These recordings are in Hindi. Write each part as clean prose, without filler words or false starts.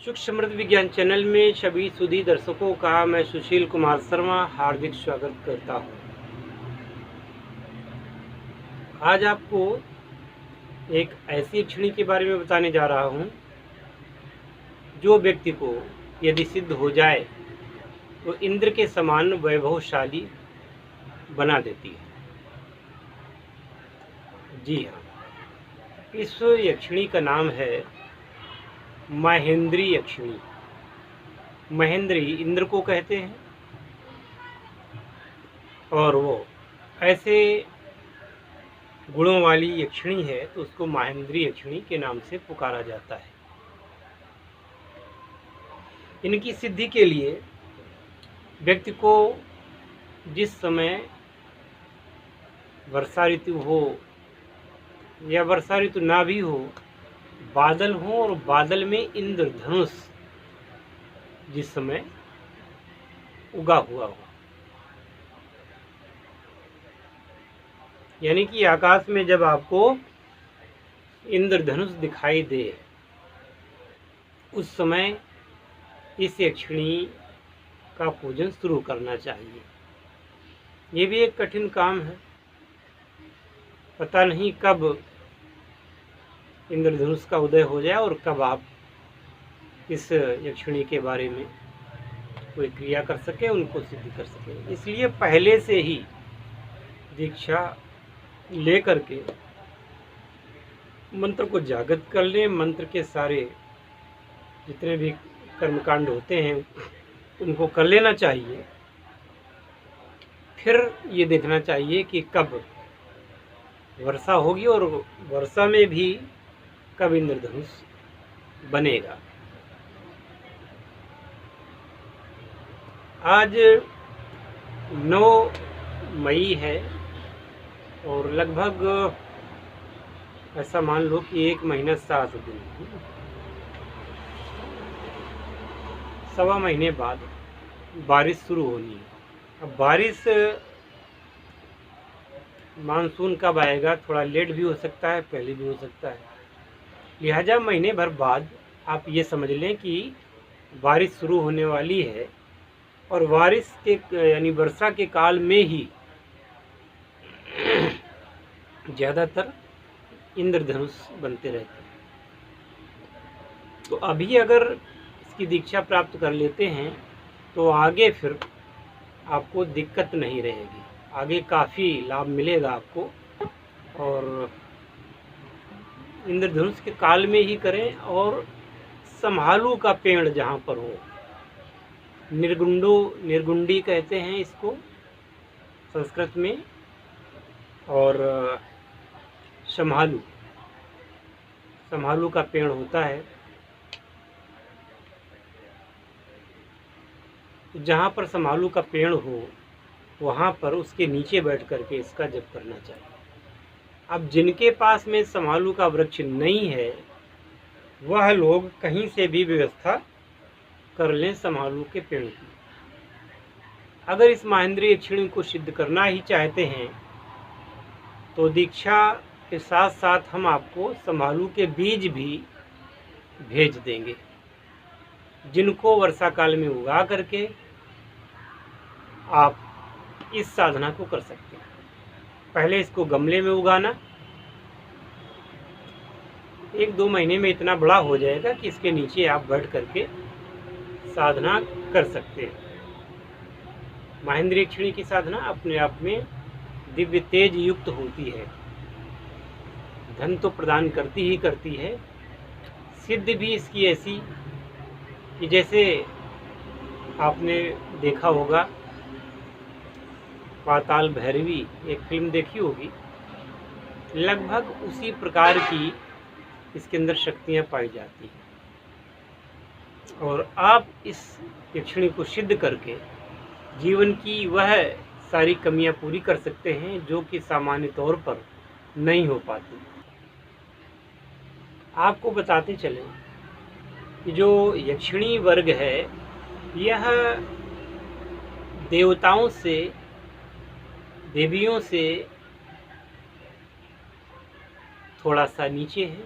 सुख समृद्ध विज्ञान चैनल में सभी सुधी दर्शकों का मैं सुशील कुमार शर्मा हार्दिक स्वागत करता हूं। आज आपको एक ऐसी यक्षिणी के बारे में बताने जा रहा हूं जो व्यक्ति को यदि सिद्ध हो जाए तो इंद्र के समान वैभवशाली बना देती है। जी हाँ, इस यक्षिणी का नाम है महेंद्री यक्षिणी। महेंद्री इंद्र को कहते हैं और वो ऐसे गुणों वाली यक्षिणी है तो उसको महेंद्री यक्षिणी के नाम से पुकारा जाता है। इनकी सिद्धि के लिए व्यक्ति को जिस समय वर्षा ऋतु हो या वर्षा ऋतु ना भी हो, बादल हो और बादल में इंद्रधनुष जिस समय उगा हुआ हो, यानी कि आकाश में जब आपको इंद्रधनुष दिखाई दे उस समय इस यक्षिणी का पूजन शुरू करना चाहिए। ये भी एक कठिन काम है, पता नहीं कब इंद्रधनुष का उदय हो जाए और कब आप इस यक्षिणी के बारे में कोई क्रिया कर सके, उनको सिद्ध कर सके। इसलिए पहले से ही दीक्षा ले करके मंत्र को जागृत कर लें। मंत्र के सारे जितने भी कर्मकांड होते हैं उनको कर लेना चाहिए। फिर ये देखना चाहिए कि कब वर्षा होगी और वर्षा में भी कब इंद्रधनुष बनेगा। आज 9 मई है और लगभग ऐसा मान लो कि 1 महीना 7 दिन, सवा महीने बाद बारिश शुरू होनी है। अब बारिश मानसून कब आएगा, थोड़ा लेट भी हो सकता है, पहले भी हो सकता है। लिहाजा महीने भर बाद आप ये समझ लें कि बारिश शुरू होने वाली है और बारिश के यानी वर्षा के काल में ही ज़्यादातर इंद्रधनुष बनते रहते हैं। तो अभी अगर इसकी दीक्षा प्राप्त कर लेते हैं तो आगे फिर आपको दिक्कत नहीं रहेगी, आगे काफ़ी लाभ मिलेगा आपको। और इंद्रधनुष के काल में ही करें और संभालू का पेड़ जहाँ पर हो, निर्गुंडी कहते हैं इसको संस्कृत में, और संभालू का पेड़ होता है। जहाँ पर संभालू का पेड़ हो वहाँ पर उसके नीचे बैठ करके इसका जप करना चाहिए। अब जिनके पास में संभालू का वृक्ष नहीं है वह लोग कहीं से भी व्यवस्था कर लें संभालू के पेड़ की। अगर इस महेंद्री यक्षिणी को सिद्ध करना ही चाहते हैं तो दीक्षा के साथ साथ हम आपको संभालू के बीज भी भेज देंगे, जिनको वर्षा काल में उगा करके आप इस साधना को कर सकते हैं। पहले इसको गमले में उगाना, 1-2 महीने में इतना बड़ा हो जाएगा कि इसके नीचे आप बैठ करके साधना कर सकते हैं। महेंद्री यक्षिणी की साधना अपने आप में दिव्य तेज युक्त होती है, धन तो प्रदान करती ही करती है। सिद्ध भी इसकी ऐसी कि जैसे आपने देखा होगा पाताल भैरवी, एक फिल्म देखी होगी, लगभग उसी प्रकार की इसके अंदर शक्तियाँ पाई जाती हैं। और आप इस यक्षिणी को सिद्ध करके जीवन की वह सारी कमियां पूरी कर सकते हैं जो कि सामान्य तौर पर नहीं हो पाती। आपको बताते चलें कि जो यक्षिणी वर्ग है यह देवताओं से, देवियों से थोड़ा सा नीचे है।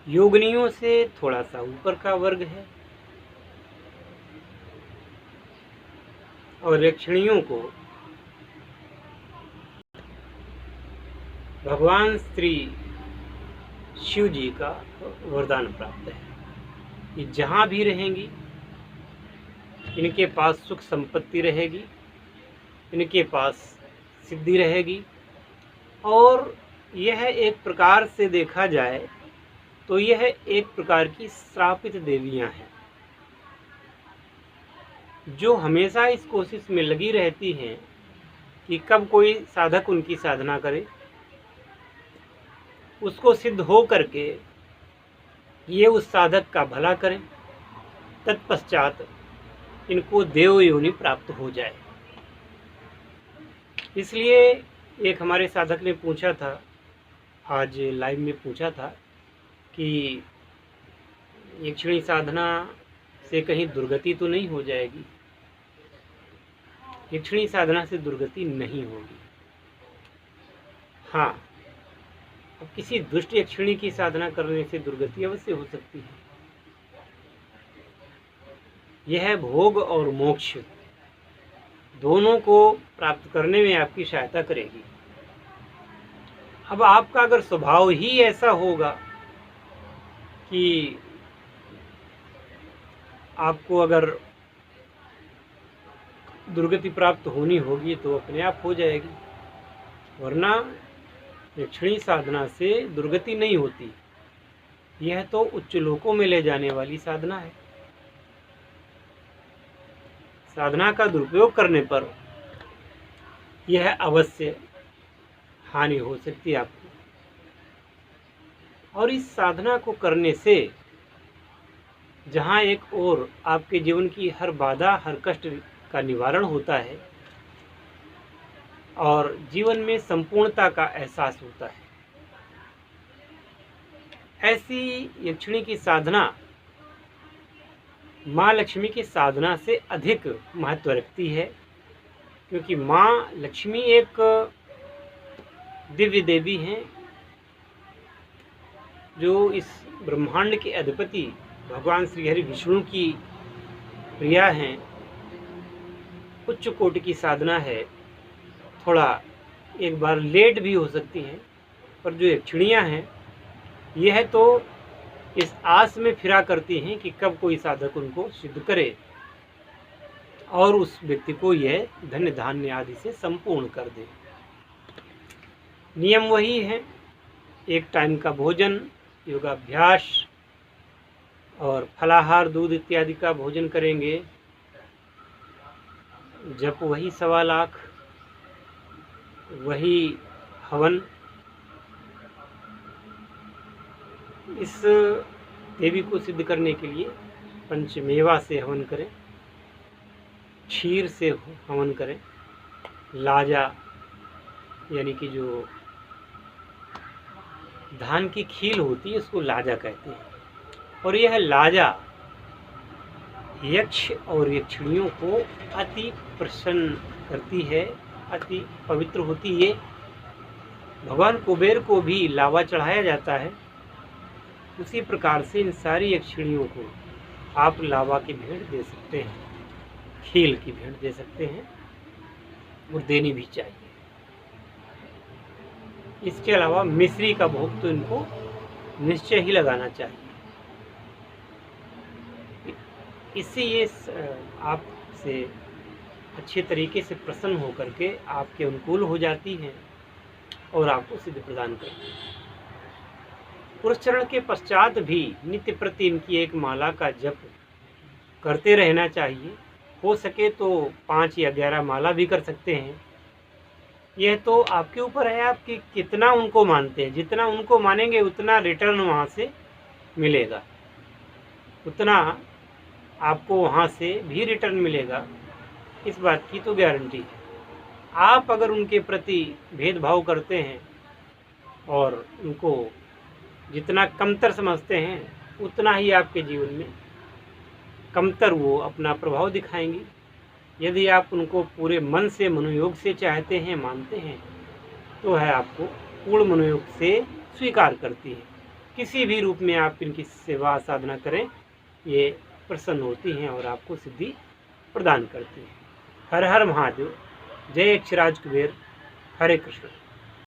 योगिनियों से थोड़ा सा ऊपर का वर्ग है और यक्षिणियों को भगवान श्री शिव जी का वरदान प्राप्त है कि जहाँ भी रहेंगी इनके पास सुख संपत्ति रहेगी, इनके पास सिद्धि रहेगी। और यह एक प्रकार से देखा जाए तो यह एक प्रकार की श्रापित देवियां हैं जो हमेशा इस कोशिश में लगी रहती हैं कि कब कोई साधक उनकी साधना करे, उसको सिद्ध हो करके ये उस साधक का भला करें, तत्पश्चात इनको देव योनि प्राप्त हो जाए। इसलिए एक हमारे साधक ने पूछा था, आज लाइव में पूछा था कि यक्षिणी साधना से कहीं दुर्गति तो नहीं हो जाएगी। यक्षिणी साधना से दुर्गति नहीं होगी। हाँ, अब किसी दुष्ट यक्षिणी की साधना करने से दुर्गति अवश्य हो सकती है। यह भोग और मोक्ष दोनों को प्राप्त करने में आपकी सहायता करेगी। अब आपका अगर स्वभाव ही ऐसा होगा कि आपको अगर दुर्गति प्राप्त होनी होगी तो अपने आप हो जाएगी, वरना यक्षिणी साधना से दुर्गति नहीं होती। यह तो उच्च लोकों में ले जाने वाली साधना है। साधना का दुरुपयोग करने पर यह अवश्य हानि हो सकती है आपको। और इस साधना को करने से जहाँ एक ओर आपके जीवन की हर बाधा, हर कष्ट का निवारण होता है और जीवन में संपूर्णता का एहसास होता है, ऐसी यक्षिणी की साधना माँ लक्ष्मी की साधना से अधिक महत्व रखती है, क्योंकि माँ लक्ष्मी एक दिव्य देवी हैं जो इस ब्रह्मांड के अधिपति भगवान श्री हरि विष्णु की प्रिया हैं। उच्च कोटि की साधना है, थोड़ा एक बार लेट भी हो सकती हैं, पर जो यक्षिणियाँ हैं यह तो इस आस में फिरा करती हैं कि कब कोई साधक उनको सिद्ध करे और उस व्यक्ति को यह धन्य धान्य आदि से संपूर्ण कर दे। नियम वही है, एक टाइम का भोजन, योगाभ्यास और फलाहार, दूध इत्यादि का भोजन करेंगे, जप वही 1.25 लाख, वही हवन। इस देवी को सिद्ध करने के लिए पंचमेवा से हवन करें, क्षीर से हवन करें, लाजा यानी कि जो धान की खील होती है उसको लाजा कहते हैं। और यह लाजा यक्ष और यक्षिणियों को अति प्रसन्न करती है, अति पवित्र होती है। भगवान कुबेर को भी लावा चढ़ाया जाता है, उसी प्रकार से इन सारी यक्षिणियों को आप लावा की भेंट दे सकते हैं, खील की भेंट दे सकते हैं और देनी भी चाहिए। इसके अलावा मिश्री का भोग तो इनको निश्चय ही लगाना चाहिए। इससे ये आपसे अच्छे तरीके से प्रसन्न होकर के आपके अनुकूल हो जाती हैं और आपको सिद्ध प्रदान करती है। पुरस्चरण के पश्चात भी नित्य प्रति इनकी एक माला का जप करते रहना चाहिए। हो सके तो 5 या 11 माला भी कर सकते हैं। यह तो आपके ऊपर है, आप कि कितना उनको मानते हैं। जितना उनको मानेंगे उतना रिटर्न वहाँ से मिलेगा, उतना आपको वहाँ से भी रिटर्न मिलेगा, इस बात की तो गारंटी है। आप अगर उनके प्रति भेदभाव करते हैं और उनको जितना कमतर समझते हैं उतना ही आपके जीवन में कमतर वो अपना प्रभाव दिखाएंगी। यदि आप उनको पूरे मन से, मनोयोग से चाहते हैं, मानते हैं, तो है आपको पूर्ण मनोयोग से स्वीकार करती है। किसी भी रूप में आप इनकी सेवा साधना करें, ये प्रसन्न होती हैं और आपको सिद्धि प्रदान करती हैं। हर हर महादेव। जय अक्षराज कुबेर। हरे कृष्ण।